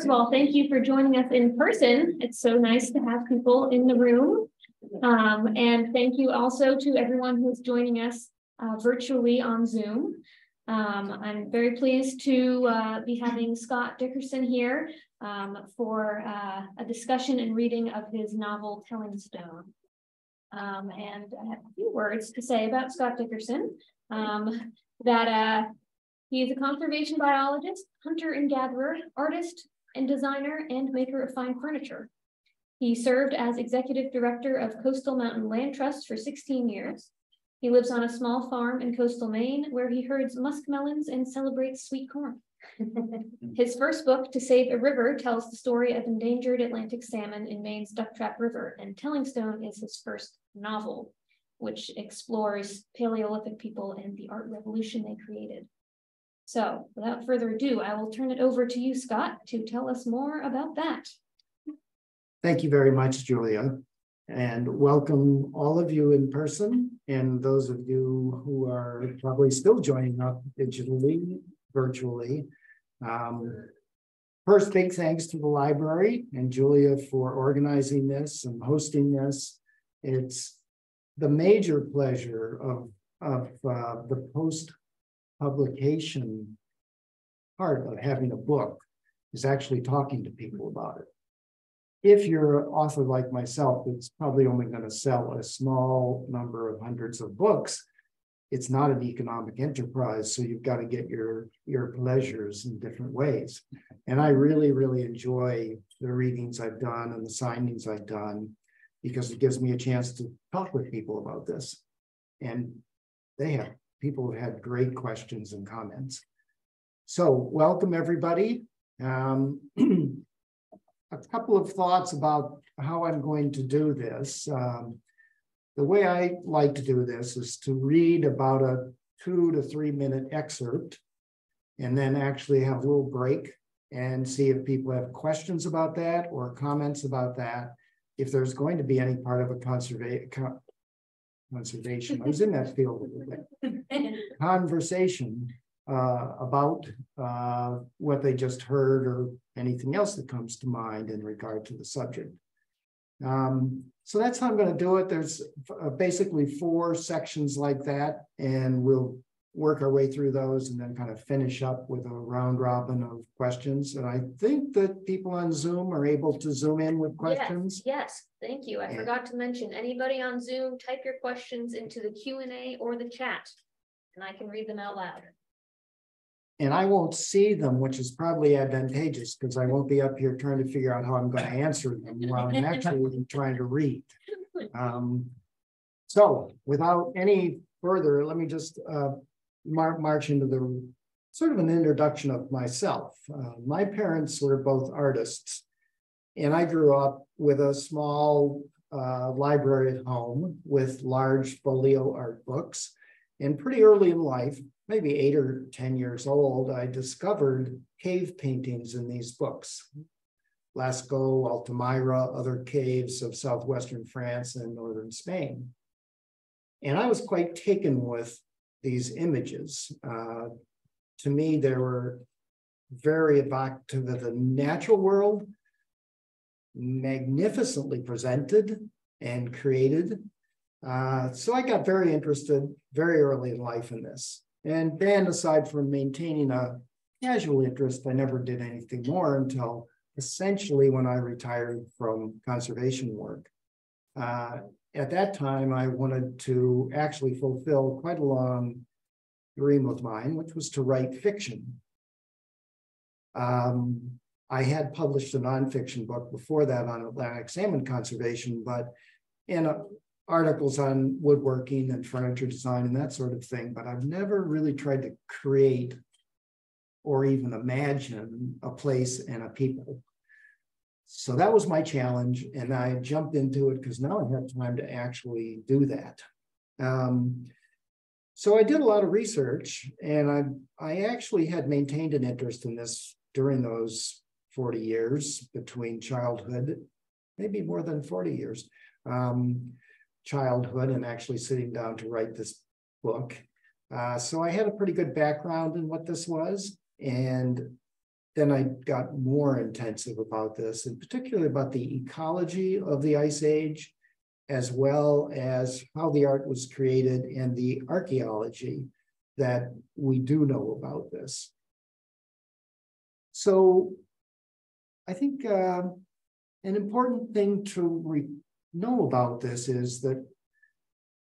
First of all, thank you for joining us in person. It's so nice to have people in the room. And thank you also to everyone who's joining us virtually on Zoom. I'm very pleased to be having Scott Dickerson here for a discussion and reading of his novel, Telling Stone. And I have a few words to say about Scott Dickerson, that he is a conservation biologist, hunter and gatherer, artist and designer, and maker of fine furniture. He served as executive director of Coastal Mountain Land Trust for 16 years. He lives on a small farm in coastal Maine where he herds muskmelons and celebrates sweet corn. His first book, To Save a River, tells the story of endangered Atlantic salmon in Maine's Ducktrap River, and Telling Stone is his first novel, which explores Paleolithic people and the art revolution they created. So without further ado, I will turn it over to you, Scott, to tell us more about that. Thank you very much, Julia, and welcome all of you in person and those of you who are probably still joining up digitally, virtually. First, big thanks to the library and Julia for organizing this and hosting this. It's the major pleasure of the post-publication part of having a book is actually talking to people about it. If you're an author like myself, it's probably only going to sell a small number of hundreds of books. It's not an economic enterprise, so you've got to get your pleasures in different ways. And I really, really enjoy the readings I've done and the signings I've done because it gives me a chance to talk with people about this. And people have had great questions and comments. So welcome, everybody. A couple of thoughts about how I'm going to do this. The way I like to do this is to read about a 2 to 3 minute excerpt and then actually have a little break and see if people have questions about that or comments about that. If there's going to be any part of a conversation, I was in that field a little bit, conversation about what they just heard or anything else that comes to mind in regard to the subject. So that's how I'm going to do it. There's basically 4 sections like that, and we'll work our way through those and then kind of finish up with a round robin of questions. And I think that people on Zoom are able to zoom in with questions. Yes, thank you. I forgot to mention, anybody on Zoom, type your questions into the Q&A or the chat, and I can read them out loud. And I won't see them, which is probably advantageous because I won't be up here trying to figure out how I'm going to answer them while I'm actually trying to read. So without any further, let me just march into the sort of an introduction of myself. My parents were both artists, and I grew up with a small library at home with large folio art books. And pretty early in life, maybe 8 or 10 years old, I discovered cave paintings in these books. Lascaux, Altamira, other caves of southwestern France and northern Spain. And I was quite taken with these images. To me, they were very evocative of the natural world, magnificently presented and created. So I got very interested very early in life in this. And then aside from maintaining a casual interest, I never did anything more until essentially when I retired from conservation work. At that time, I wanted to actually fulfill quite a long dream of mine, which was to write fiction. I had published a nonfiction book before that on Atlantic salmon conservation, but in articles on woodworking and furniture design and that sort of thing, but I've never really tried to create or even imagine a place and a people. So that was my challenge, and I jumped into it because now I have time to actually do that. So I did a lot of research, and I actually had maintained an interest in this during those 40 years between childhood, maybe more than 40 years, childhood and actually sitting down to write this book. So I had a pretty good background in what this was. And then I got more intensive about this, and particularly about the ecology of the Ice Age, as well as how the art was created and the archaeology that we do know about this. So I think an important thing to know about this is that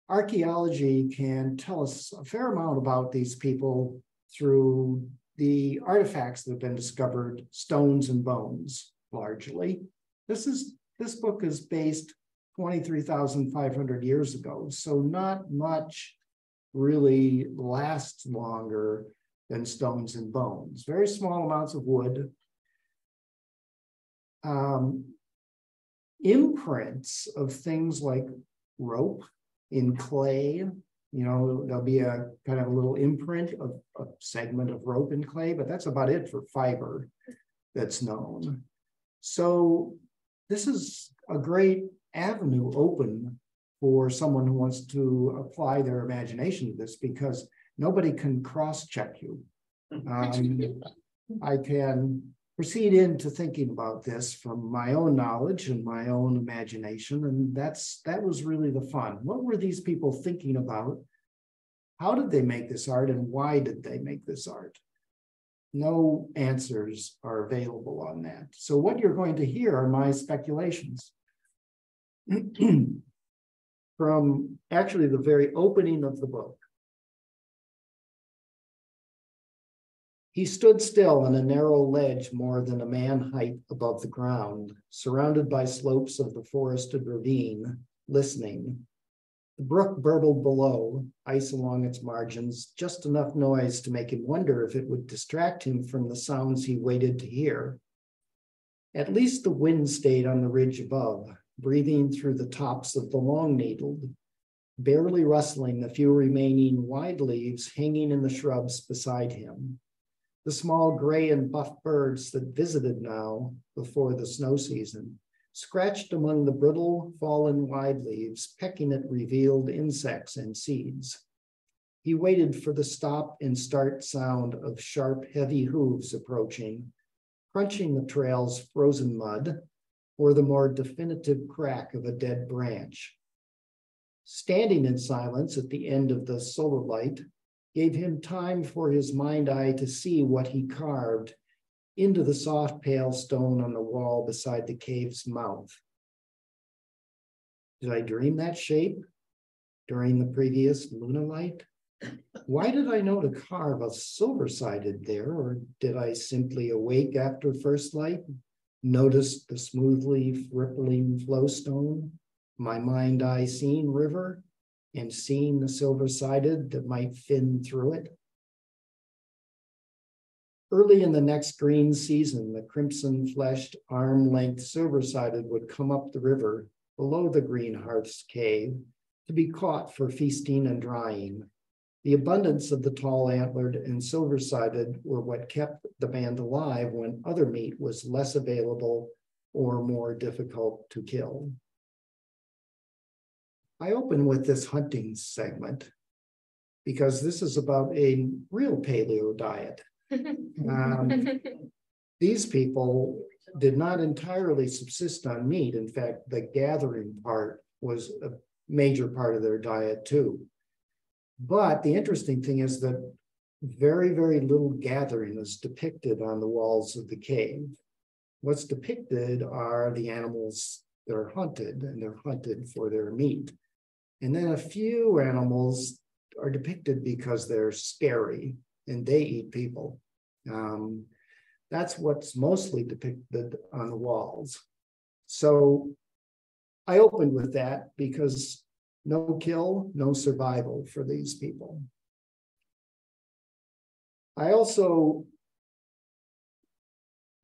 archaeology can tell us a fair amount about these people through the artifacts that have been discovered, stones and bones, largely. This book is based 23,500 years ago, so not much really lasts longer than stones and bones. Very small amounts of wood. Imprints of things like rope in clay. You know, there'll be a kind of a little imprint of a segment of rope in clay, but that's about it for fiber that's known. So this is a great avenue open for someone who wants to apply their imagination to this, because nobody can cross-check you. I can proceed into thinking about this from my own knowledge and my own imagination, and that was really the fun. What were these people thinking about? How did they make this art, and why did they make this art? No answers are available on that. So what you're going to hear are my speculations from actually the very opening of the book. He stood still on a narrow ledge more than a man height above the ground, surrounded by slopes of the forested ravine, listening. The brook burbled below, ice along its margins, just enough noise to make him wonder if it would distract him from the sounds he waited to hear. At least the wind stayed on the ridge above, breathing through the tops of the long-needled, barely rustling the few remaining wide leaves hanging in the shrubs beside him. The small gray and buff birds that visited now before the snow season scratched among the brittle, fallen wide leaves, pecking at revealed insects and seeds. He waited for the stop and start sound of sharp, heavy hooves approaching, crunching the trail's frozen mud, or the more definitive crack of a dead branch. Standing in silence at the end of the solar light gave him time for his mind eye to see what he carved into the soft pale stone on the wall beside the cave's mouth. Did I dream that shape during the previous lunar light? Why did I know to carve a silver-sided there, or did I simply awake after first light, notice the smoothly rippling flowstone, my mind eye seeing river, and seeing the silver-sided that might fin through it? Early in the next green season, the crimson-fleshed, arm-length silver-sided would come up the river below the green hearth's cave to be caught for feasting and drying. The abundance of the tall antlered and silver-sided were what kept the band alive when other meat was less available or more difficult to kill. I open with this hunting segment because this is about a real paleo diet. These people did not entirely subsist on meat. In fact, the gathering part was a major part of their diet too. But the interesting thing is that very, very little gathering is depicted on the walls of the cave. What's depicted are the animals that are hunted, and they're hunted for their meat. And then a few animals are depicted because they're scary and they eat people. That's what's mostly depicted on the walls. So I opened with that because no kill, no survival for these people. I also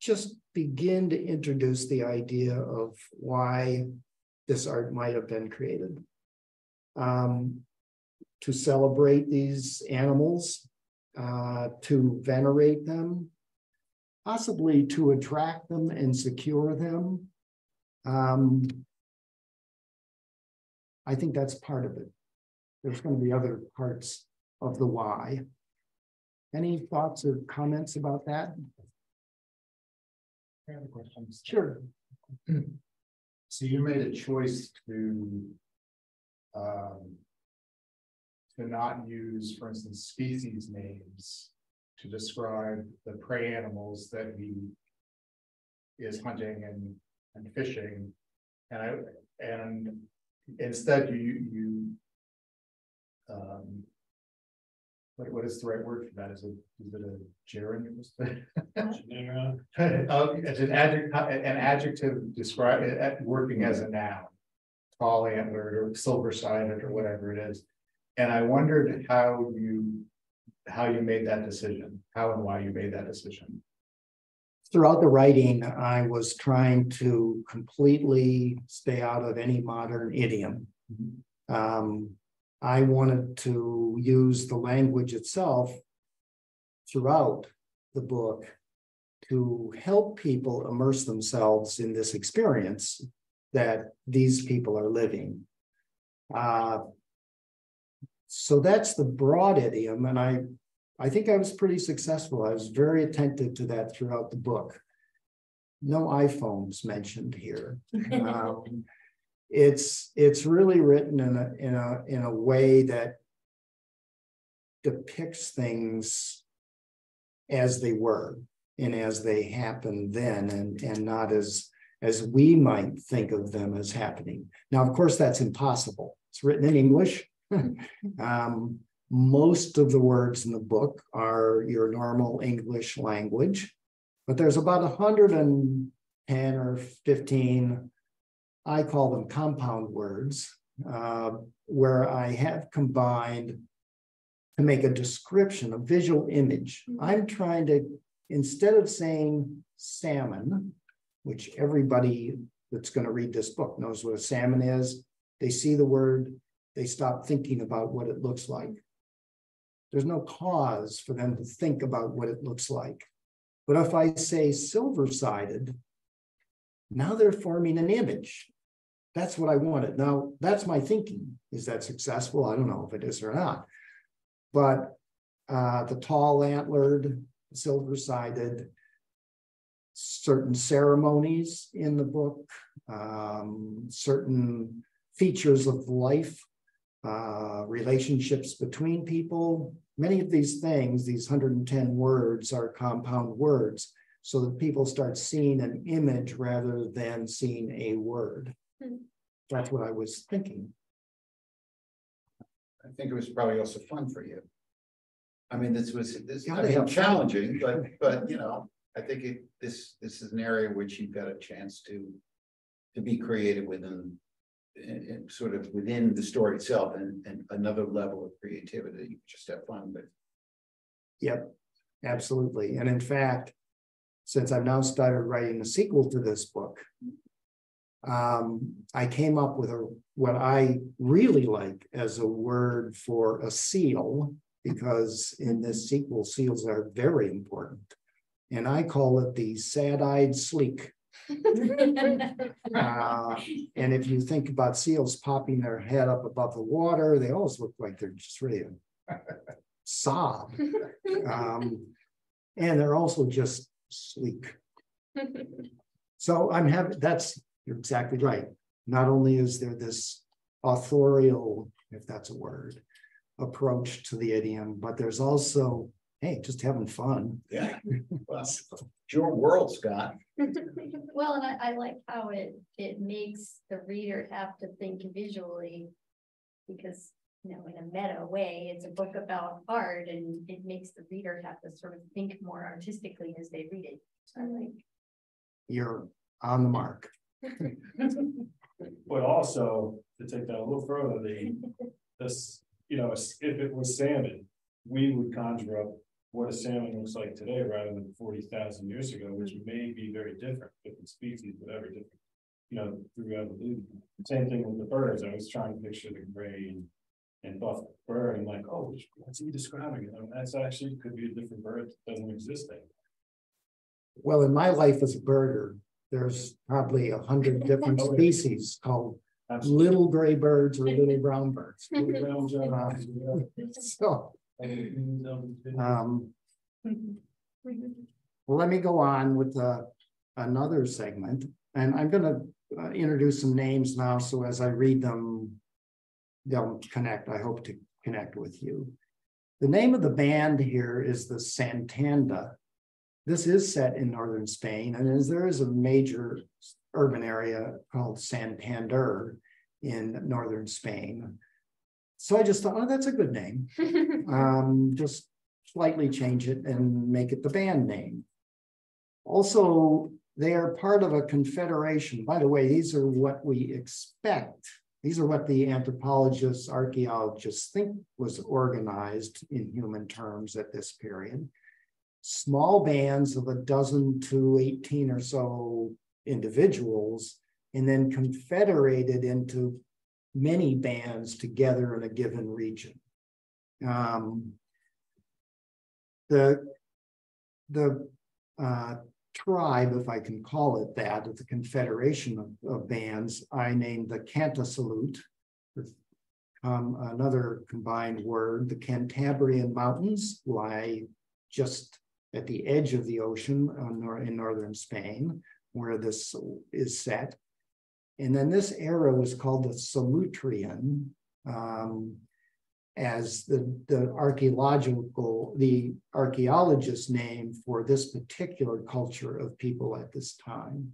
just begin to introduce the idea of why this art might have been created. To celebrate these animals, to venerate them, possibly to attract them and secure them. I think that's part of it. There's going to be other parts of the why. Any thoughts or comments about that? I have a question. Sure. So you made a choice to not use, for instance, species names to describe the prey animals that he is hunting and fishing, and instead you what is the right word for that? Is it a gerund? It's an adjective describe it working as a noun, tall antlered or silver sided or whatever it is. And I wondered how you made that decision, how and why you made that decision. Throughout the writing, I was trying to completely stay out of any modern idiom. I wanted to use the language itself throughout the book to help people immerse themselves in this experience that these people are living. So that's the broad idiom, and I think I was pretty successful. I was very attentive to that throughout the book. No iPhones mentioned here. It's really written in a way that depicts things as they were and as they happened then, and not as we might think of them as happening. Now, of course, that's impossible. It's written in English. Most of the words in the book are your normal English language, but there's about 110 or 15, I call them compound words, where I have combined to make a description, a visual image. I'm trying to, instead of saying salmon, which everybody that's going to read this book knows what a salmon is, they see the word, they stop thinking about what it looks like. There's no cause for them to think about what it looks like. But if I say silver-sided, now they're forming an image. That's what I wanted. Now, that's my thinking. Is that successful? I don't know if it is or not. But the tall antlered, silver-sided, certain ceremonies in the book, certain features of life, relationships between people. Many of these things, these 110 words, are compound words, so that people start seeing an image rather than seeing a word. That's what I was thinking. I think it was probably also fun for you. I mean, this Gotta have challenging, but you know, I think this is an area which you've got a chance to be creative within, sort of within the story itself, and another level of creativity that you just have fun with. Yep, absolutely. And in fact, since I've now started writing a sequel to this book, I came up with what I really like as a word for a seal, because in this sequel, seals are very important. And I call it the sad-eyed sleek. And if you think about seals popping their head up above the water, they always look like they're just ready to sob. And they're also just sleek. So you're exactly right. Not only is there this authorial, if that's a word, approach to the idiom, but there's also, hey, just having fun. Yeah, well, it's your world, Scott. Well, and I like how it makes the reader have to think visually, because, you know, in a meta way, it's a book about art, and it makes the reader have to sort of think more artistically as they read it. So I like. You're on the mark. But also, to take that a little further, this, you know, if it was salmon, we would conjure up what a salmon looks like today rather than 40,000 years ago, which may be very different species, but very different, you know, through evolution. Same thing with the birds. I was trying to picture the gray and buff bird, and like, oh, what's he describing? I mean, that's actually could be a different bird that doesn't exist anymore. Well, in my life as a birder, there's probably 100 different species called little gray birds or little brown birds. So, well, let me go on with another segment, and I'm going to introduce some names now. So as I read them, they'll connect. I hope to connect with you. The name of the band here is the Santander. This is set in northern Spain, and there is a major urban area called Santander in northern Spain. So I just thought, oh, that's a good name. Just slightly change it and make it the band name. Also, they are part of a confederation. By the way, these are what we expect. These are what the anthropologists, archaeologists think was organized in human terms at this period. Small bands of 12 to 18 or so individuals, and then confederated into many bands together in a given region. The tribe, if I can call it that, of the confederation of bands, I named the Cantasalute, another combined word. The Cantabrian Mountains lie just at the edge of the ocean in northern Spain, where this is set. And then this era was called the Salutrian, as the archaeologist name for this particular culture of people at this time.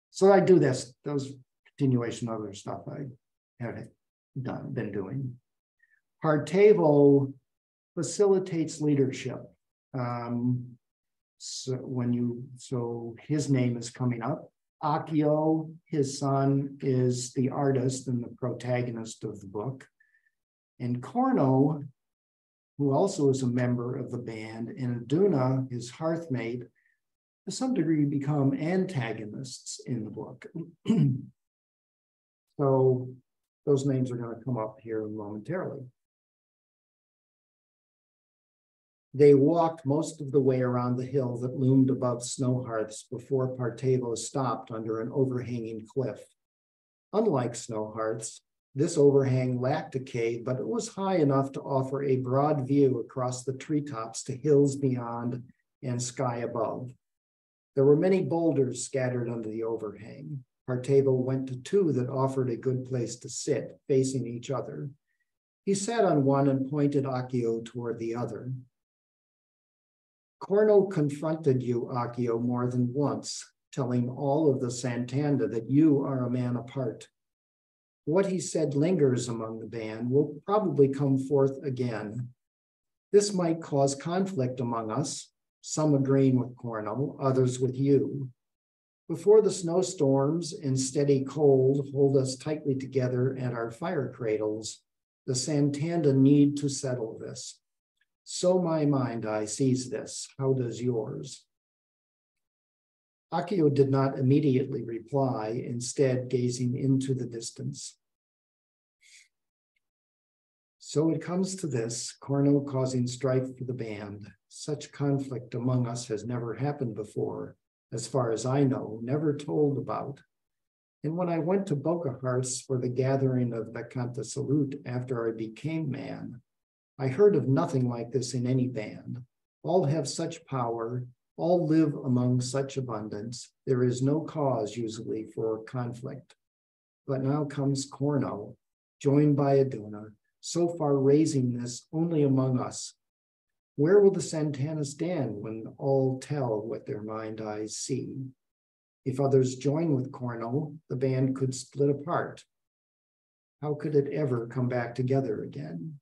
So I do this, those continuation of other stuff I have been doing. Partevo facilitates leadership. So his name is coming up. Accio, his son, is the artist and the protagonist of the book. And Corno, who also is a member of the band, and Aduna, his hearthmate, to some degree become antagonists in the book. So those names are going to come up here momentarily. They walked most of the way around the hill that loomed above snow hearths before Partevo stopped under an overhanging cliff. Unlike snow hearths, this overhang lacked a cave, but it was high enough to offer a broad view across the treetops to hills beyond and sky above. There were many boulders scattered under the overhang. Partevo went to two that offered a good place to sit, facing each other. He sat on one and pointed Accio toward the other. Corno confronted you, Accio, more than once, telling all of the Santander that you are a man apart. What he said lingers among the band, will probably come forth again. This might cause conflict among us, some agreeing with Corno, others with you. Before the snowstorms and steady cold hold us tightly together at our fire cradles, the Santander need to settle this. So my mind eye sees this, how does yours? Accio did not immediately reply, instead gazing into the distance. So it comes to this, Corno causing strife for the band. Such conflict among us has never happened before, as far as I know, never told about. And when I went to Boca Hearts for the gathering of the Canta Salute after I became man, I heard of nothing like this in any band. All have such power, all live among such abundance. There is no cause usually for conflict. But now comes Corno, joined by Aduna, so far raising this only among us. Where will the Santana stand when all tell what their mind eyes see? If others join with Corno, the band could split apart. How could it ever come back together again?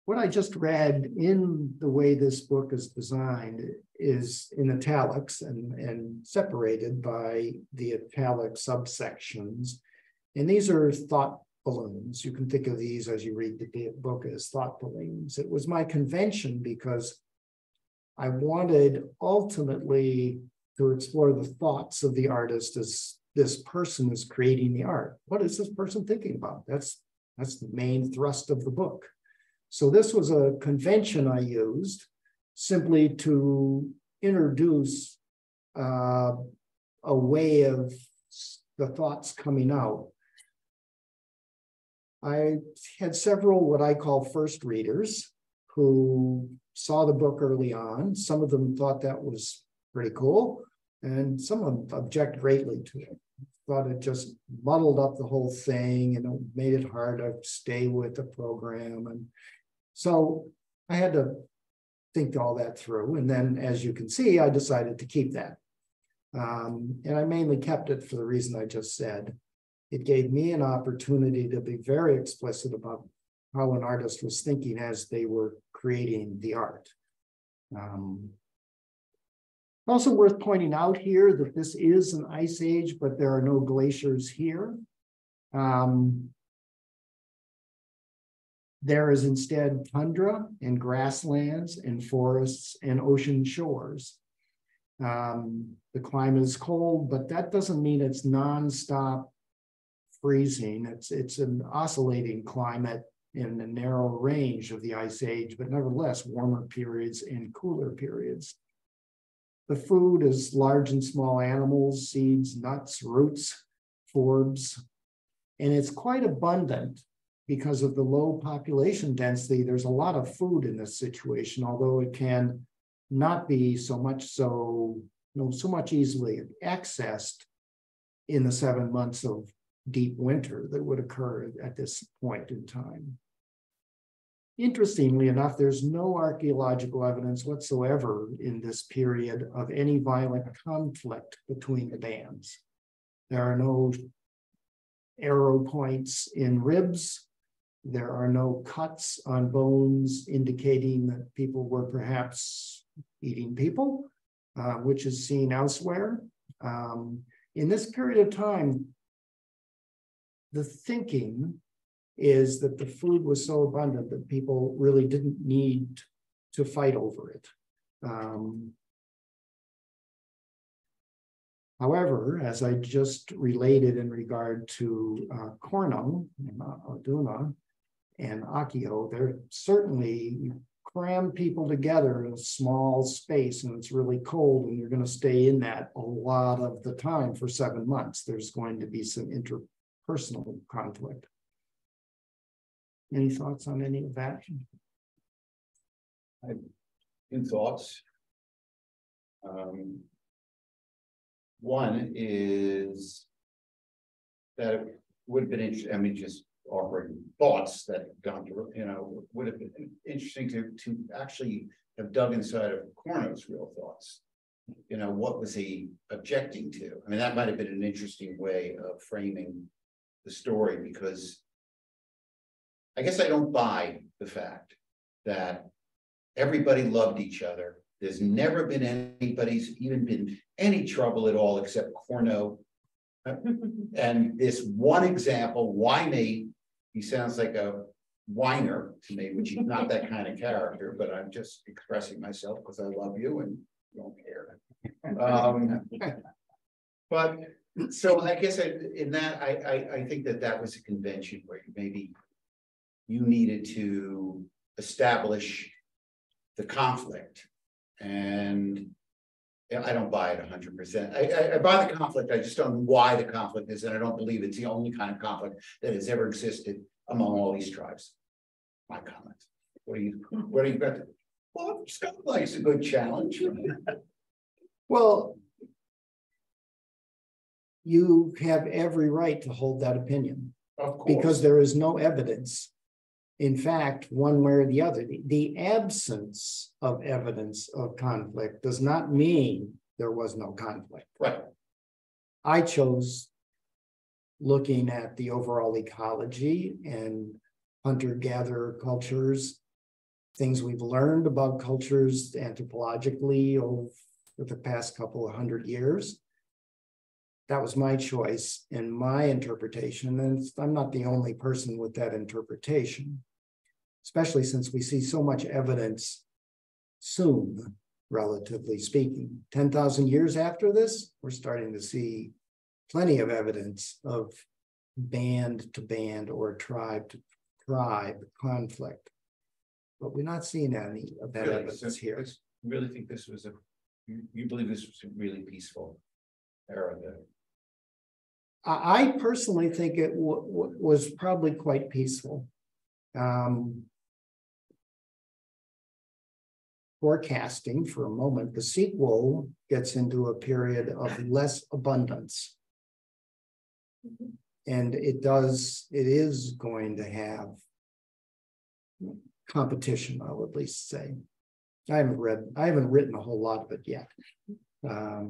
What I just read in the way this book is designed is in italics and separated by the italic subsections. And these are thought balloons. You can think of these as you read the book as thought balloons. It was my convention because I wanted ultimately to explore the thoughts of the artist as this person is creating the art. What is this person thinking about? That's the main thrust of the book. So this was a convention I used simply to introduce a way of the thoughts coming out. I had several what I call first readers who saw the book early on. Some of them thought that was pretty cool. And someone objected greatly to it. Thought it just muddled up the whole thing and it made it hard to stay with the program. And so I had to think all that through. And then, as you can see, I decided to keep that. And I mainly kept it for the reason I just said. It gave me an opportunity to be very explicit about how an artist was thinking as they were creating the art. Also worth pointing out here that this is an ice age, but there are no glaciers here. There is instead tundra and grasslands and forests and ocean shores. The climate is cold, but that doesn't mean it's nonstop freezing. It's an oscillating climate in a narrow range of the ice age, but nevertheless warmer periods and cooler periods. The food is large and small animals, seeds, nuts, roots, forbs, and it's quite abundant because of the low population density. There's a lot of food in this situation, although it can not be so much easily accessed in the 7 months of deep winter that would occur at this point in time. Interestingly enough, there's no archaeological evidence whatsoever in this period of any violent conflict between the bands. There are no arrow points in ribs. There are no cuts on bones indicating that people were perhaps eating people, which is seen elsewhere. In this period of time, the thinking is that the food was so abundant that people really didn't need to fight over it. However, as I just related in regard to Cornum, Oduna, and Akio, they're certainly cram people together in a small space and it's really cold and you're going to stay in that a lot of the time for 7 months. There's going to be some interpersonal conflict. Any thoughts on any of that? I have 2 thoughts. One is that it would have been interesting, I mean, just offering thoughts that have gone through, would have been interesting to actually have dug inside of Corno's real thoughts. What was he objecting to? I mean, that might have been an interesting way of framing the story, because I guess I don't buy the fact that everybody loved each other. There's never been anybody's even been any trouble at all except Corno. And this one example, why me? He sounds like a whiner to me, which is not that kind of character, but I'm just expressing myself because I love you and don't care. But so I guess I think that was a convention where maybe you needed to establish the conflict. And I don't buy it 100%. I buy the conflict. I just don't know why the conflict is, and I don't believe it's the only kind of conflict that has ever existed among all these tribes. My comment. What do you got? Well, Scott likes a good challenge. Well, you have every right to hold that opinion, of course, because there is no evidence. In fact, one way or the other, the absence of evidence of conflict does not mean there was no conflict. Right. I chose looking at the overall ecology and hunter-gatherer cultures, things we've learned about cultures anthropologically over the past couple of 100 years. That was my choice and my interpretation, and I'm not the only person with that interpretation, especially since we see so much evidence soon, relatively speaking. 10,000 years after this, we're starting to see plenty of evidence of band to band or tribe to tribe conflict, but we're not seeing any of that really, evidence here. I really think this was you believe this was a really peaceful era there? I personally think it was probably quite peaceful. For forecasting for a moment, the sequel gets into a period of less abundance. And it is going to have competition, I'll at least say. I haven't written a whole lot of it yet.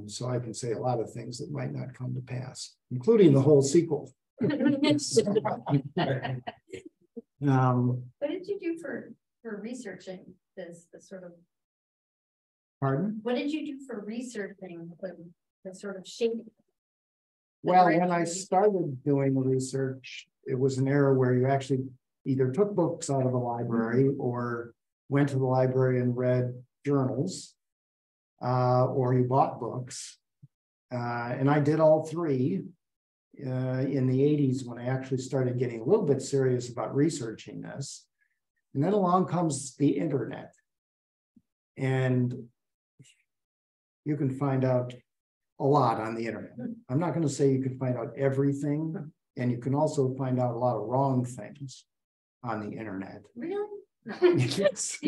So I can say a lot of things that might not come to pass, including the whole sequel. What did you do for researching this sort of? Pardon? What did you do for researching the sort of shape? Well, when I started doing research, it was an era where you actually either took books out of the library or went to the library and read journals, or you bought books. And I did all three in the 80s when I actually started getting a little bit serious about researching this. And then along comes the internet. And you can find out a lot on the internet. I'm not going to say you can find out everything, and you can also find out a lot of wrong things on the internet. Really? Yes.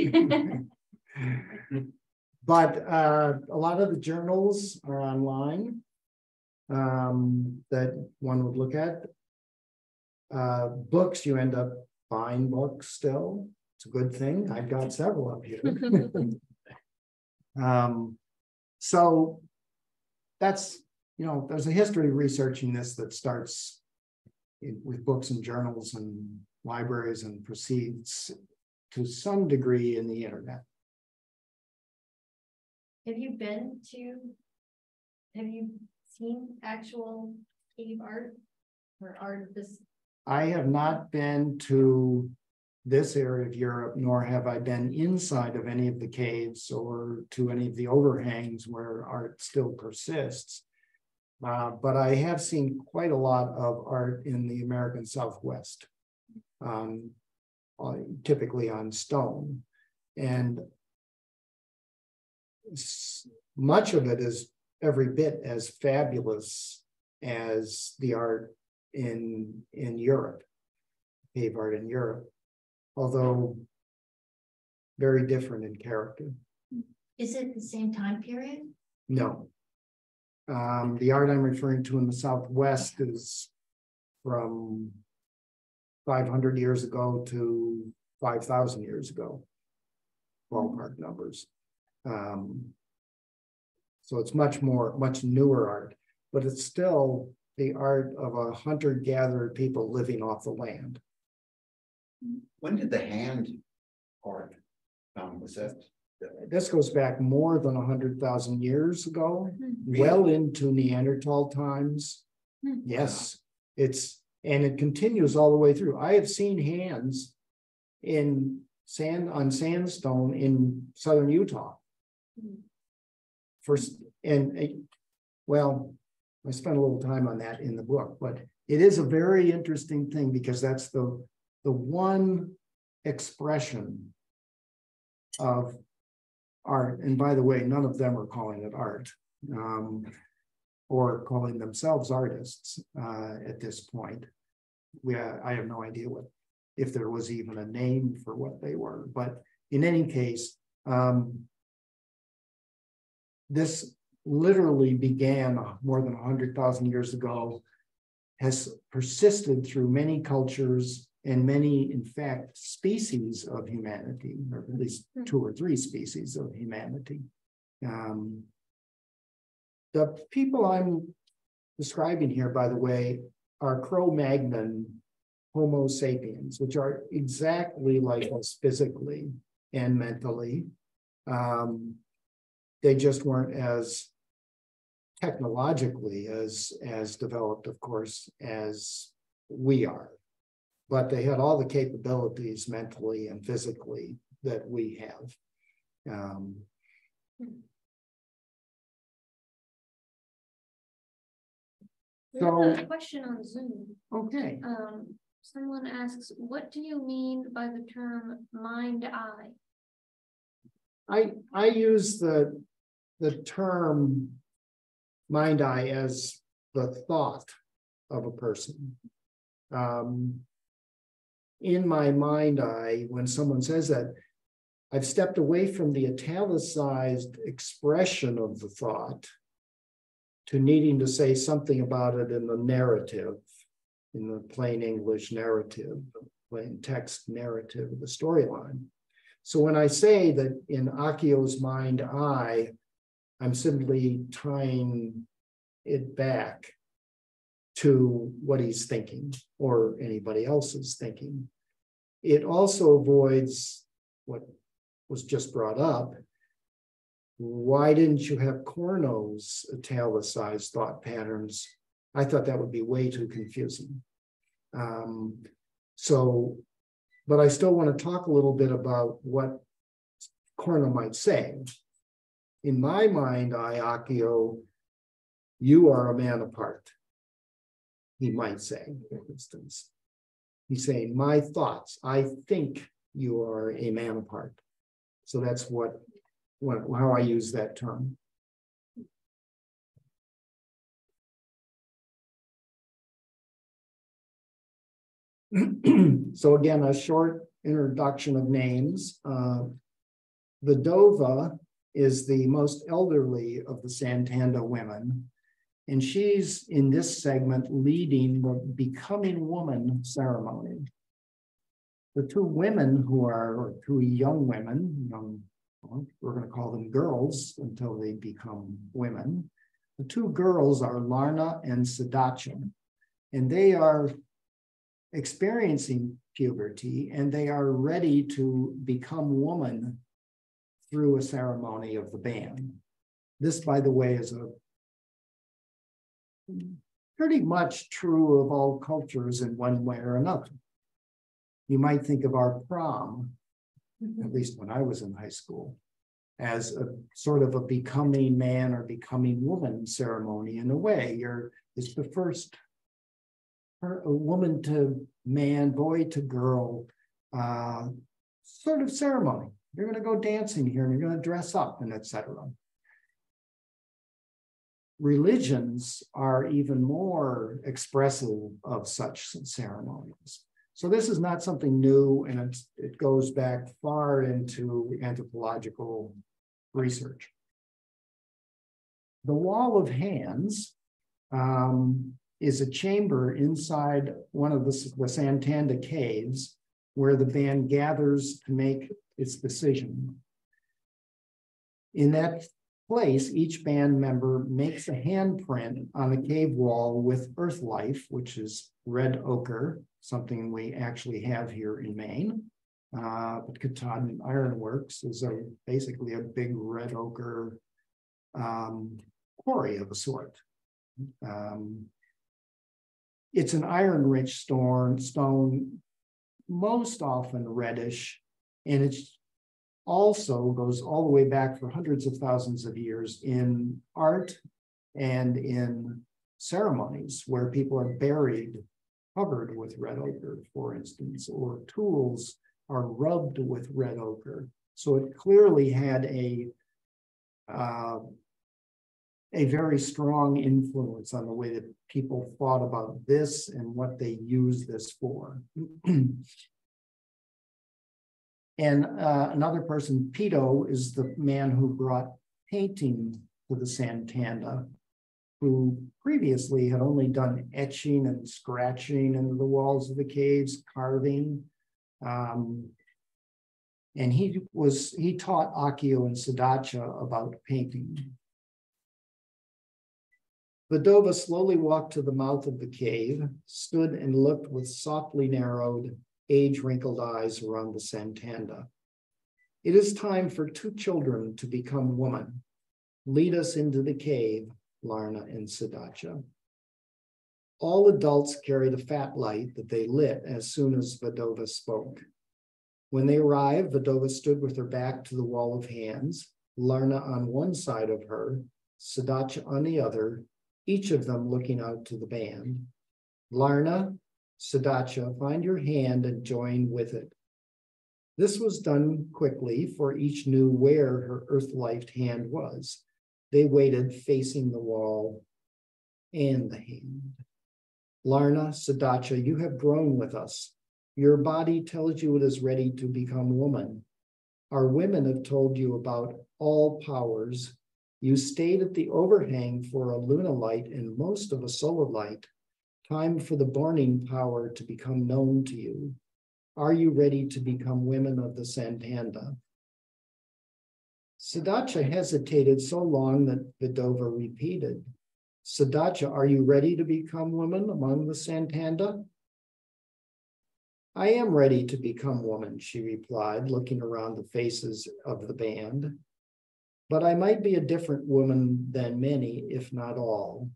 But a lot of the journals are online that one would look at. Books, you end up buying books still. It's a good thing. I've got several up here. So that's, there's a history of researching this that starts with books and journals and libraries and proceeds to some degree in the internet. Have you seen actual cave art or art of this? I have not been to this area of Europe, nor have I been inside of any of the caves or to any of the overhangs where art still persists. But I have seen quite a lot of art in the American Southwest, typically on stone. And much of it is every bit as fabulous as the art in Europe, cave art in Europe, although very different in character. Is it the same time period? No. The art I'm referring to in the Southwest is from 500 years ago to 5,000 years ago, ballpark numbers. So it's much newer art, but it's still the art of a hunter-gatherer people living off the land. When did the hand art was that? This goes back more than 100,000 years ago, well into Neanderthal times. Yes, and it continues all the way through. I have seen hands on sandstone in southern Utah. Well, I spent a little time on that in the book, but it is a very interesting thing because that's the one expression of art. And by the way, none of them are calling it art or calling themselves artists at this point. I have no idea if there was even a name for what they were. But in any case, this literally began more than 100,000 years ago, has persisted through many cultures and many, in fact, species of humanity, or at least 2 or 3 species of humanity. The people I'm describing here, by the way, are Cro-Magnon Homo sapiens, which are exactly like us physically and mentally. They just weren't as technologically as developed, of course, as we are. But they had all the capabilities mentally and physically that we have. We have a question on Zoom. Okay. Someone asks, what do you mean by the term mind-eye? I use the term mind-eye as the thought of a person. In my mind eye, when someone says that, I've stepped away from the italicized expression of the thought to needing to say something about it in the narrative, in the plain English narrative, plain text narrative of the storyline. So when I say that in Akio's mind eye, I'm simply tying it back to what he's thinking or anybody else's thinking. It also avoids what was just brought up. Why didn't you have Corno's italicized thought patterns? I thought that would be way too confusing. But I still want to talk a little bit about what Corno might say. In my mind, Akio, you are a man apart. He might say, for instance. He's saying, my thoughts, I think you are a man apart. So that's how I use that term. So again, a short introduction of names. Vedova is the most elderly of the Santanda women, and she's in this segment leading the Becoming Woman ceremony. The two women or two young women, we're going to call them girls until they become women. The two girls are Larna and Sidacha, and they are experiencing puberty and they are ready to become woman through a ceremony of the band. This, by the way, is pretty much true of all cultures in one way or another. You might think of our prom, at least when I was in high school, as a sort of a becoming man or becoming woman ceremony. In a way, it's the first a woman to man, boy to girl sort of ceremony. You're going to go dancing here and you're going to dress up and etc. Religions are even more expressive of such ceremonies. So this is not something new, and it goes back far into anthropological research. The Wall of Hands is a chamber inside one of the Santanda caves where the band gathers to make its decision. In that place, each band member makes a handprint on the cave wall with earth life, which is red ochre, something we actually have here in Maine. But Katahdin Ironworks is basically a big red ochre quarry of a sort. It's an iron-rich stone, most often reddish, and it also goes all the way back for hundreds of thousands of years in art and in ceremonies where people are buried, covered with red ochre, for instance, or tools are rubbed with red ochre. So it clearly had a very strong influence on the way that people thought about this and what they use this for. And another person, Pito, is the man who brought painting to the Santanda, who previously had only done etching and scratching into the walls of the caves, carving. And he taught Akio and Sidacha about painting. Vedova slowly walked to the mouth of the cave, stood and looked with softly narrowed, age-wrinkled eyes around the Santanda. It is time for two children to become woman. Lead us into the cave, Larna and Sidacha. All adults carried a fat light that they lit as soon as Vedova spoke. When they arrived, Vedova stood with her back to the Wall of Hands, Larna on one side of her, Sidacha on the other, each of them looking out to the band. Larna, Sidacha, find your hand and join with it. This was done quickly, for each knew where her earth-lifed hand was. They waited facing the wall and the hand. Larna, Sidacha, you have grown with us. Your body tells you it is ready to become woman. Our women have told you about all powers. You stayed at the overhang for a lunalight and most of a solar light. Time for the burning power to become known to you. Are you ready to become women of the Santanda? Siddhartha hesitated so long that Vidova repeated, Siddhartha, are you ready to become women among the Santanda? I am ready to become woman, she replied, looking around the faces of the band. But I might be a different woman than many, if not all.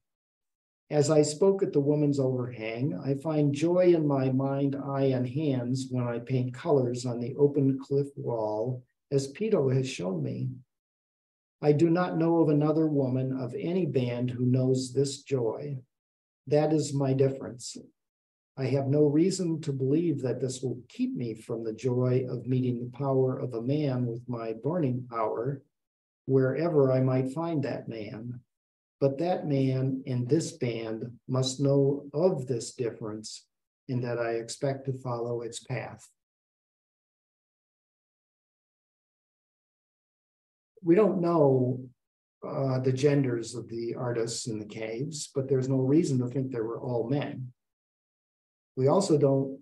As I spoke at the woman's overhang, I find joy in my mind, eye, and hands when I paint colors on the open cliff wall, as Pito has shown me. I do not know of another woman of any band who knows this joy. That is my difference. I have no reason to believe that this will keep me from the joy of meeting the power of a man with my burning power, wherever I might find that man. But that man in this band must know of this difference and that I expect to follow its path. We don't know the genders of the artists in the caves, but there's no reason to think they were all men. We also don't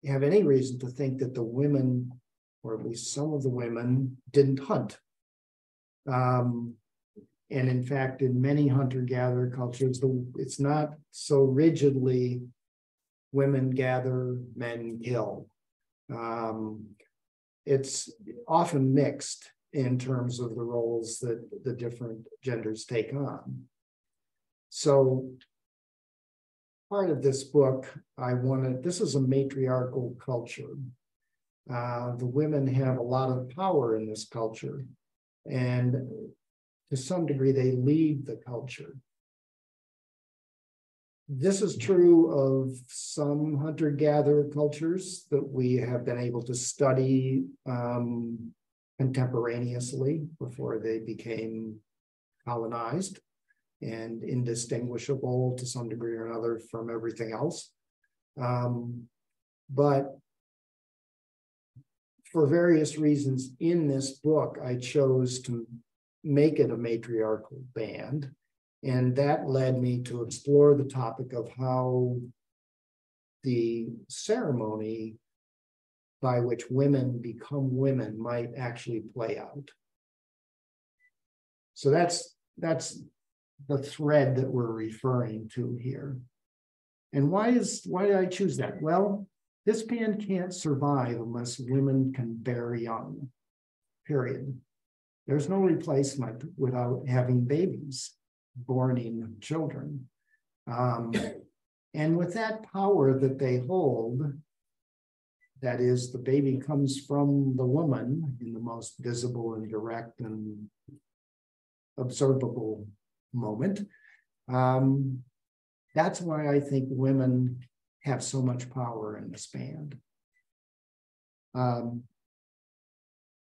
have any reason to think that the women, or at least some of the women, didn't hunt. And in fact, in many hunter-gatherer cultures, it's not so rigidly women gather, men kill. It's often mixed in terms of the roles that the different genders take on. So part of this book, this is a matriarchal culture. The women have a lot of power in this culture, and to some degree, they lead the culture. This is true of some hunter-gatherer cultures that we have been able to study contemporaneously before they became colonized and indistinguishable to some degree or another from everything else. But for various reasons in this book, I chose to make it a matriarchal band. And that led me to explore the topic of how the ceremony by which women become women might actually play out. So that's the thread that we're referring to here. And why did I choose that? Well, this band can't survive unless women can bear young, period. There's no replacement without having babies, borning children. And with that power that they hold, that is, the baby comes from the woman in the most visible and direct and observable moment. That's why I think women have so much power in this band.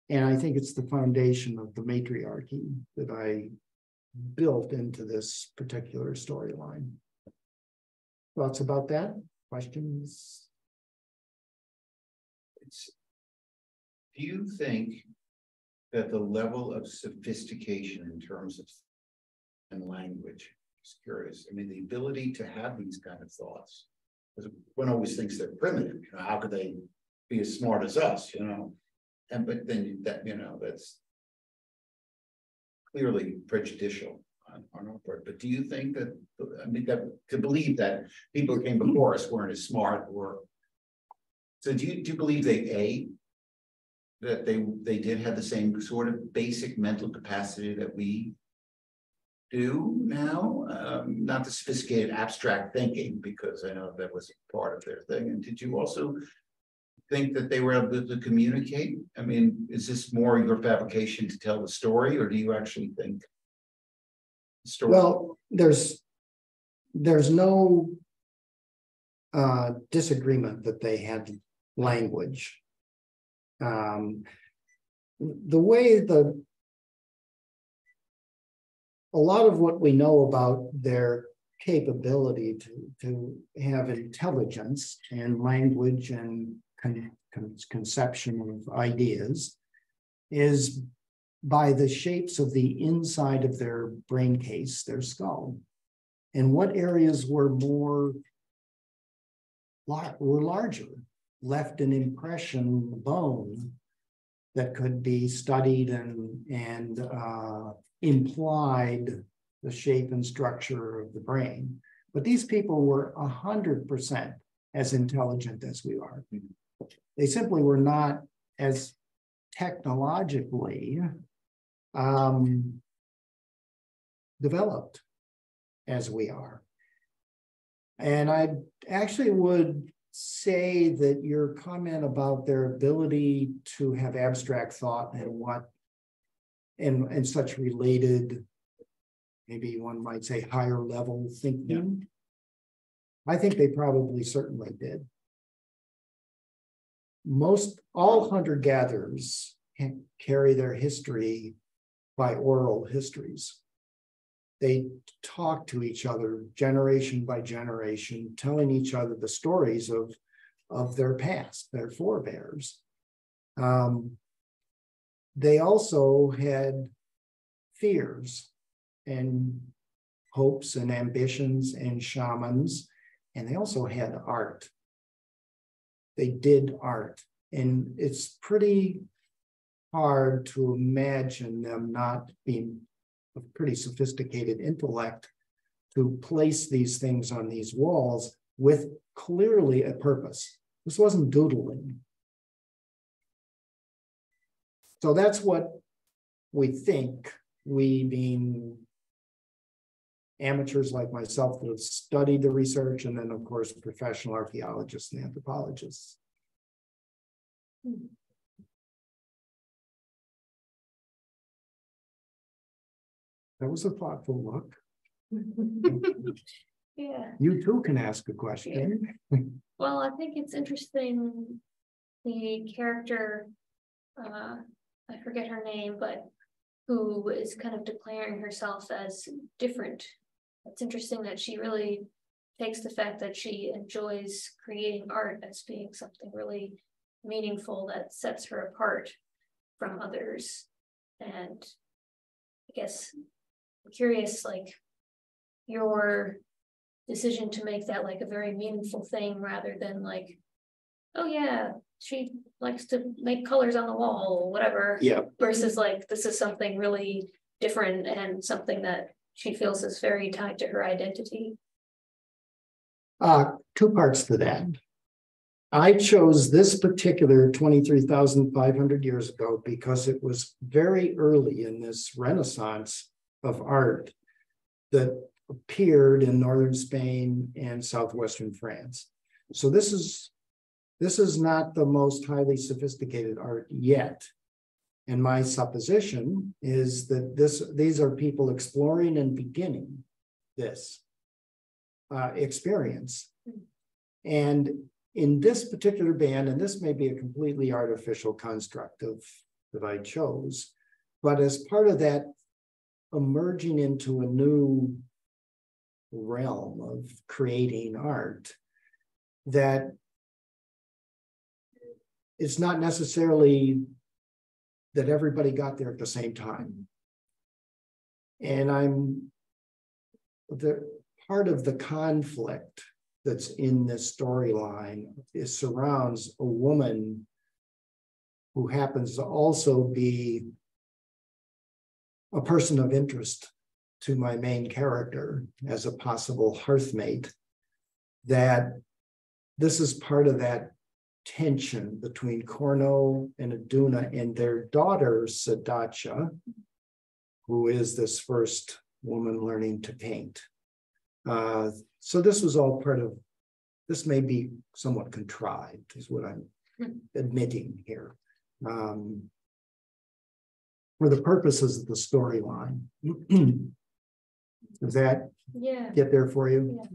And I think it's the foundation of the matriarchy that I built into this particular storyline. Thoughts about that? Questions? Do you think that the level of sophistication in terms of language, just curious, I mean, the ability to have these kind of thoughts, because one always thinks they're primitive, you know, how could they be as smart as us, you know? But then that, you know, that's clearly prejudicial on our part. But do you think that, I mean, that to believe that people who came before us weren't as smart, or so do you believe that they did have the same sort of basic mental capacity that we do now? Not the sophisticated abstract thinking, because I know that was part of their thing. And did you also think that they were able to communicate? I mean, is this more your fabrication to tell the story, or do you actually think the story? Well, there's no disagreement that they had language. The way a lot of what we know about their capability to have intelligence and language and conception of ideas is by the shapes of the inside of their brain case, their skull, and what areas were larger, left an impression, bone that could be studied and implied the shape and structure of the brain. But these people were 100% as intelligent as we are. They simply were not as technologically developed as we are. And I actually would say that your comment about their ability to have abstract thought and such related, maybe one might say higher level thinking, I think they probably certainly did. All hunter-gatherers carry their history by oral histories. They talk to each other generation by generation, telling each other the stories of their past, their forebears. They also had fears and hopes and ambitions and shamans, and they also had art. They did art, and it's pretty hard to imagine them not being a pretty sophisticated intellect to place these things on these walls with clearly a purpose. This wasn't doodling. So that's what we think, we being amateurs like myself that have studied the research, and then of course professional archaeologists and anthropologists. That was a thoughtful look. Yeah. You too can ask a question. Well, I think it's interesting, the character, I forget her name, but who is kind of declaring herself as different. It's interesting that she really takes the fact that she enjoys creating art as being something really meaningful that sets her apart from others. And I guess I'm curious, like, your decision to make that like a very meaningful thing rather than like, oh yeah, she likes to make colors on the wall or whatever. Yeah. Versus like, this is something really different and something that she feels is very tied to her identity. Two parts to that. I chose this particular 23,500 years ago because it was very early in this renaissance of art that appeared in northern Spain and southwestern France. So this is not the most highly sophisticated art yet. And my supposition is that these are people exploring and beginning this experience. And in this particular band, and this may be a completely artificial construct that I chose, but as part of that emerging into a new realm of creating art, that it's not necessarily that everybody got there at the same time. And part of the conflict that's in this storyline surrounds a woman who happens to also be a person of interest to my main character as a possible hearthmate, that this is part of that tension between Corno and Aduna and their daughter, Sadacha, who is this first woman learning to paint. So this was all part of, this may be somewhat contrived, is what I'm admitting here. For the purposes of the storyline. Does that get there for you? Yeah.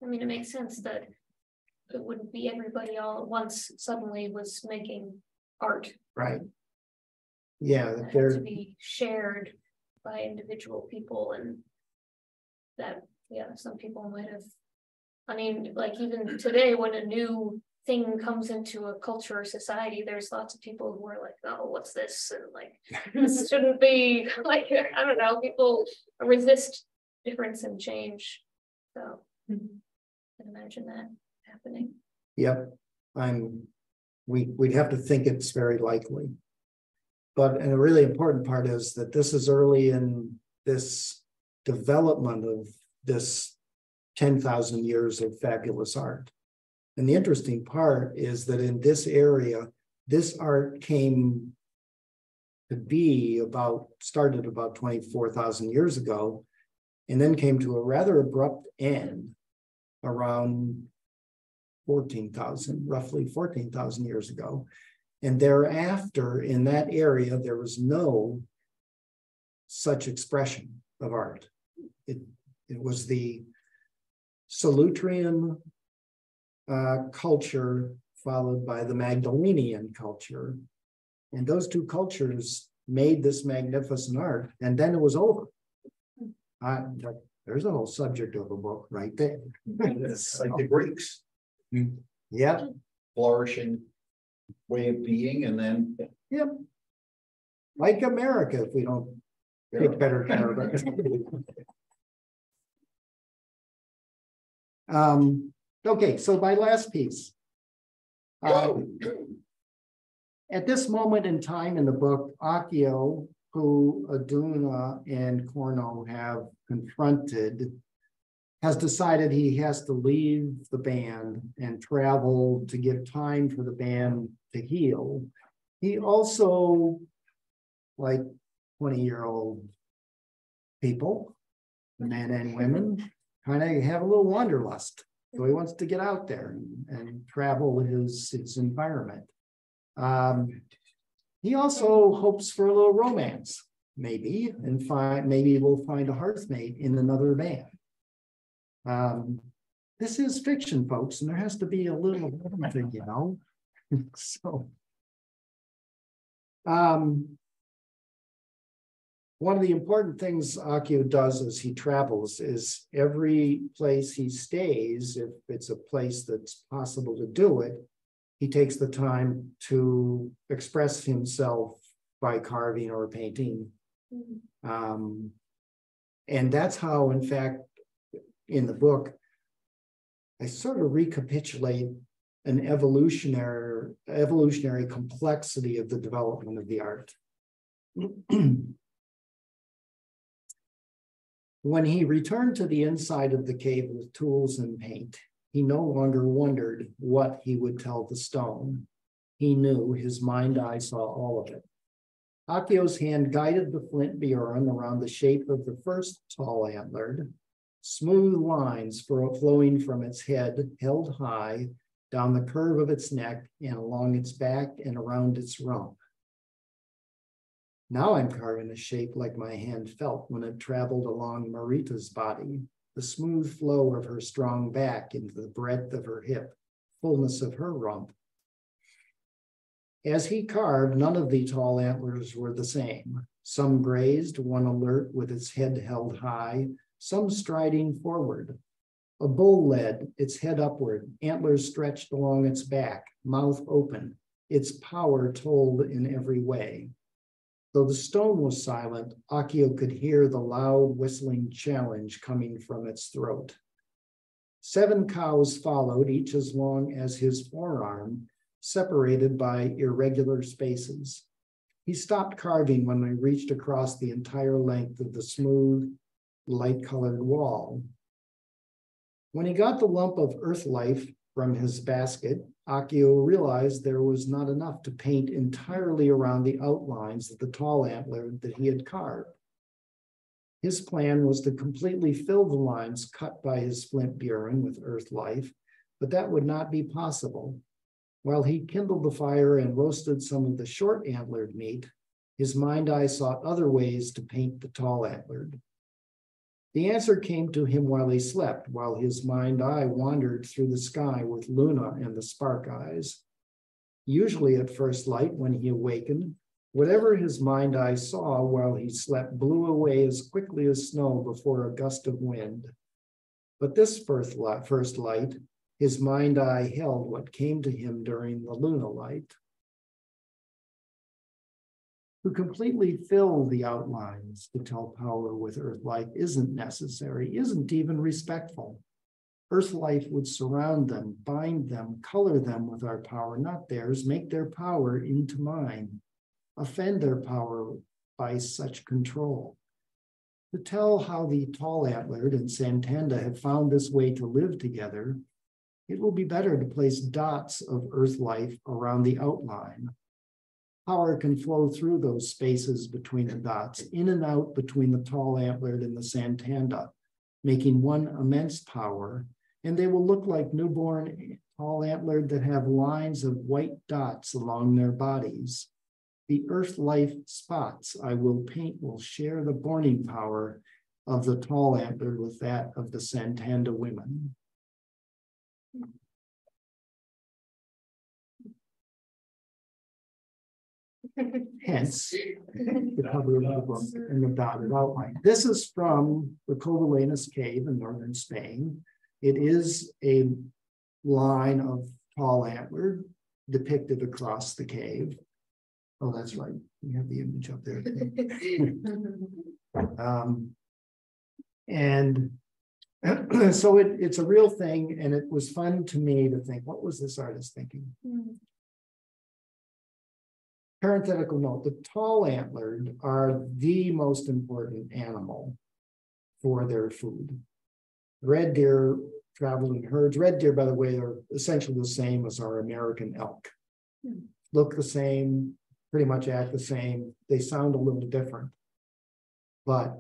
I mean, it makes sense that it wouldn't be everybody all at once suddenly was making art. Right. Yeah, That had to be shared by individual people, and that, yeah, some people might have, I mean, like even today when a new thing comes into a culture or society, there's lots of people who are like, oh, what's this? And like, this shouldn't be like, I don't know, people resist difference and change. So I can imagine that happening. Yep, we'd have to think it's very likely. But and a really important part is that this is early in this development of this 10,000 years of fabulous art. And the interesting part is that in this area, this art came to be started about 24,000 years ago, and then came to a rather abrupt end around roughly 14,000 years ago. And thereafter, in that area, there was no such expression of art. It was the Solutrean culture followed by the Magdalenian culture. And those two cultures made this magnificent art, and then it was over. There's a whole subject of a book right there. It's like the Greeks. Yeah. Flourishing way of being, and then Yep. Like America, if we don't take better care of it. Okay, so my last piece. At this moment in time in the book, Accio, who Aduna and Corno have confronted, has decided he has to leave the band and travel to give time for the band to heal. He also, like 20-year-old people, men and women, kind of have a little wanderlust. So he wants to get out there and travel his environment. He also hopes for a little romance, maybe, and maybe we'll find a hearthmate in another band. This is fiction, folks, and there has to be a little of everything, you know. So, one of the important things Accio does as he travels is every place he stays, if it's a place that's possible to do it, he takes the time to express himself by carving or painting. And that's how, in fact, in the book, I sort of recapitulate an evolutionary complexity of the development of the art. When he returned to the inside of the cave with tools and paint, he no longer wondered what he would tell the stone. He knew, his mind eye saw all of it. Accio's hand guided the flint Bjorn around the shape of the first tall antlered, smooth lines flowing from its head, held high, down the curve of its neck and along its back and around its rump. Now I'm carving a shape like my hand felt when it traveled along Marita's body, the smooth flow of her strong back into the breadth of her hip, fullness of her rump. As he carved, none of the tall antlers were the same. Some grazed, one alert with its head held high, some striding forward. A bull led, its head upward, antlers stretched along its back, mouth open, its power told in every way. Though the stone was silent, Accio could hear the loud whistling challenge coming from its throat. 7 cows followed, each as long as his forearm, separated by irregular spaces. He stopped carving when we reached across the entire length of the smooth, light-colored wall. When he got the lump of earth life from his basket, Accio realized there was not enough to paint entirely around the outlines of the tall antler that he had carved. His plan was to completely fill the lines cut by his flint Bjorn with earth life, but that would not be possible. While he kindled the fire and roasted some of the short antlered meat, his mind eye sought other ways to paint the tall antlered. The answer came to him while he slept, while his mind eye wandered through the sky with Luna and the spark eyes. Usually at first light, when he awakened, whatever his mind eye saw while he slept blew away as quickly as snow before a gust of wind. But this first light, His mind eye held what came to him during the lunalight. To completely fill the outlines to tell power with earth life isn't necessary, isn't even respectful. Earth life would surround them, bind them, color them with our power, not theirs, make their power into mine, offend their power by such control. To tell how the tall-antlered and Santander have found this way to live together, it will be better to place dots of earth life around the outline. Power can flow through those spaces between the dots, in and out between the tall-antlered and the Santander, making one immense power, and they will look like newborn tall-antlered that have lines of white dots along their bodies. The earth life spots I will paint will share the borning power of the tall-antlered with that of the Santander women. Hence, the cover of the book and the dotted outline. This is from the Covillanes Cave in northern Spain. It is a line of tall antler depicted across the cave. Oh, that's right. We have the image up there. And so it's a real thing, and it was fun to me to think, what was this artist thinking? Parenthetical note, the tall-antlered are the most important animal for their food. Red deer travel in herds. Red deer, by the way, are essentially the same as our American elk. Look the same, pretty much act the same. They sound a little different. But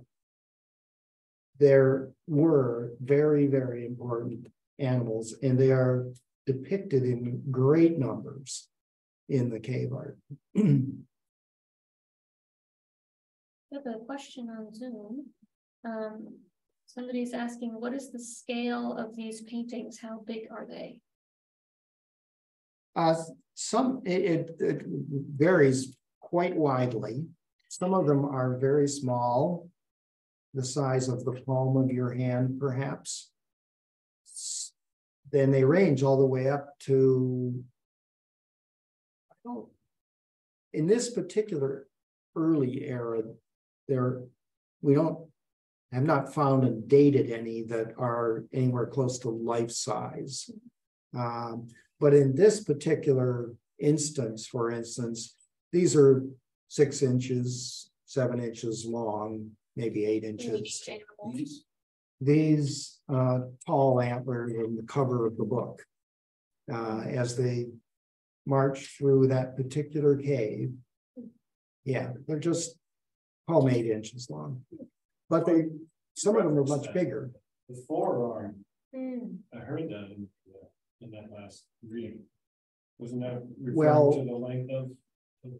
there were very, very important animals, and they are depicted in great numbers in the cave art. I have a question on Zoom. Somebody's asking, what is the scale of these paintings? How big are they? It varies quite widely. Some of them are very small, the size of the palm of your hand, perhaps. Then they range all the way up to, in this particular early era, have not found and dated any that are anywhere close to life size. But in this particular instance, for instance, these are 6 inches, 7 inches long, maybe 8 inches. These tall antlers in the cover of the book, as they march through that particular cave. Yeah, they're just 8 inches long. But some of them are much bigger. The forearm, I heard that in that last reading. Wasn't that referring to the length of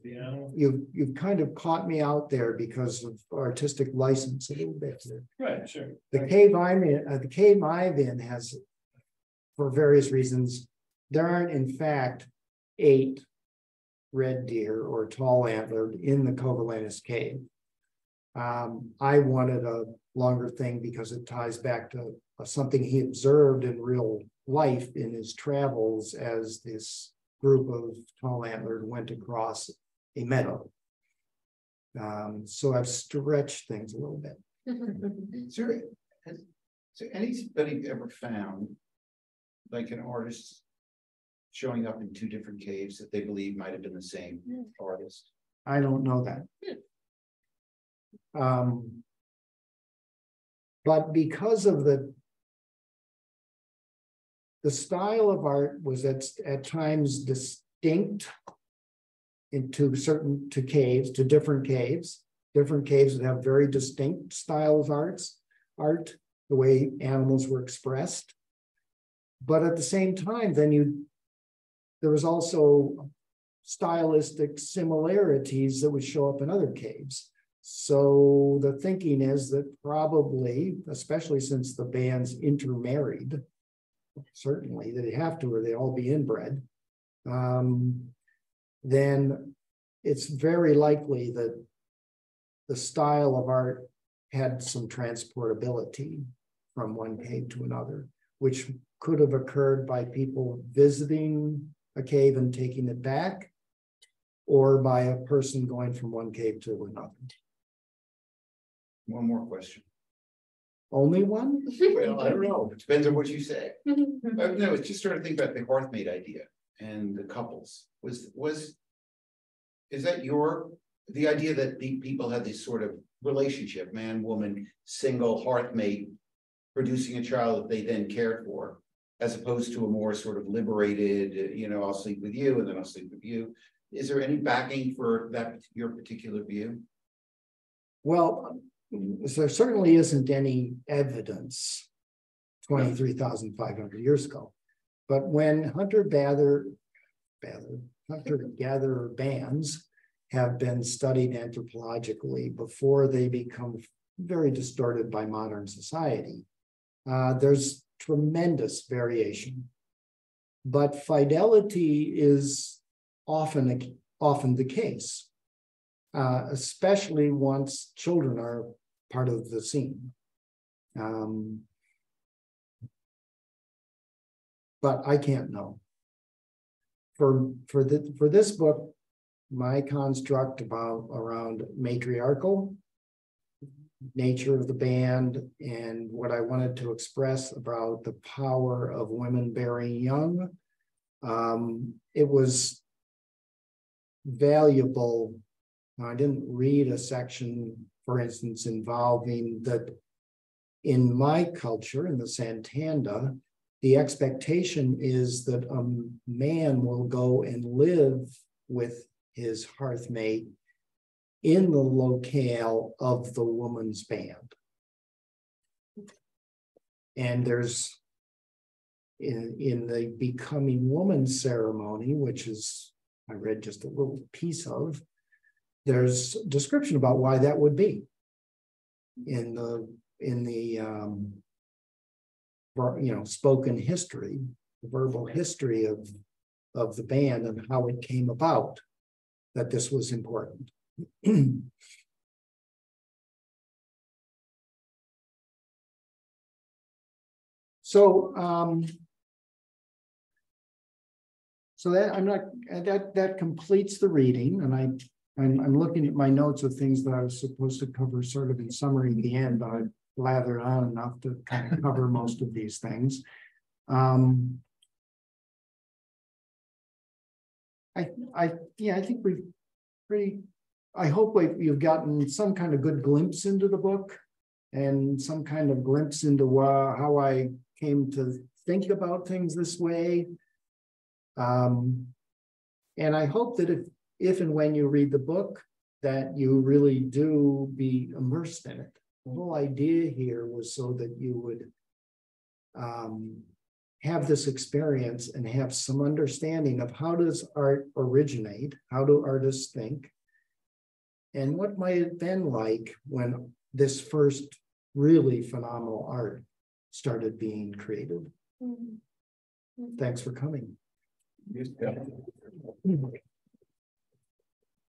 the animal? You've kind of caught me out there because of artistic license a little bit. Right, sure. The cave I'm in has, for various reasons, there aren't in fact 8 red deer or tall antlered in the Covillanes cave. I wanted a longer thing because it ties back to something he observed in real life in his travels as this group of tall antlered went across a meadow. So I've stretched things a little bit. Has anybody ever found like an artist showing up in 2 different caves that they believe might have been the same artist? I don't know that. But because of the style of art was at times distinct into different caves that have very distinct styles of art, the way animals were expressed. But at the same time, there was also stylistic similarities that would show up in other caves. So the thinking is that probably, especially since the bands intermarried, certainly they have to or they all be inbred, then it's very likely that the style of art had some transportability from one cave to another. which could have occurred by people visiting a cave and taking it back, or by a person going from one cave to another. One more question. Only one? Well, I don't know. It depends on what you say. No, it's just started thinking about the hearthmate idea and the couples. Is that the idea that people have this sort of relationship, man, woman, single hearthmate, producing a child that they then cared for, as opposed to a more sort of liberated, I'll sleep with you and then I'll sleep with you. Is there any backing for that, your particular view? Well, there certainly isn't any evidence 23,500 years ago. But when hunter-gatherer bands have been studied anthropologically before they become very distorted by modern society, there's tremendous variation. But fidelity is often the case, especially once children are part of the scene. But I can't know. For this book, my construct around matriarchal nature of the band and what I wanted to express about the power of women bearing young, it was valuable. I didn't read a section, for instance, involving that in my culture, in the Santander, the expectation is that a man will go and live with his hearthmate in the locale of the woman's band. And there's, in the becoming woman ceremony, which is, I read just a little piece of, there's a description about why that would be in the spoken history, the verbal history of the band and how it came about that this was important. So that completes the reading, and I'm looking at my notes of things that I was supposed to cover sort of in summary at the end, but I lathered on enough to kind of cover most of these things. I think I hope you've gotten some kind of good glimpse into the book and some kind of glimpse into how I came to think about things this way. And I hope that if and when you read the book, that you really do be immersed in it. The whole idea here was so that you would have this experience and have some understanding of how does art originate, how do artists think, and what might it have been like when this first really phenomenal art started being created. Thanks for coming. Yeah.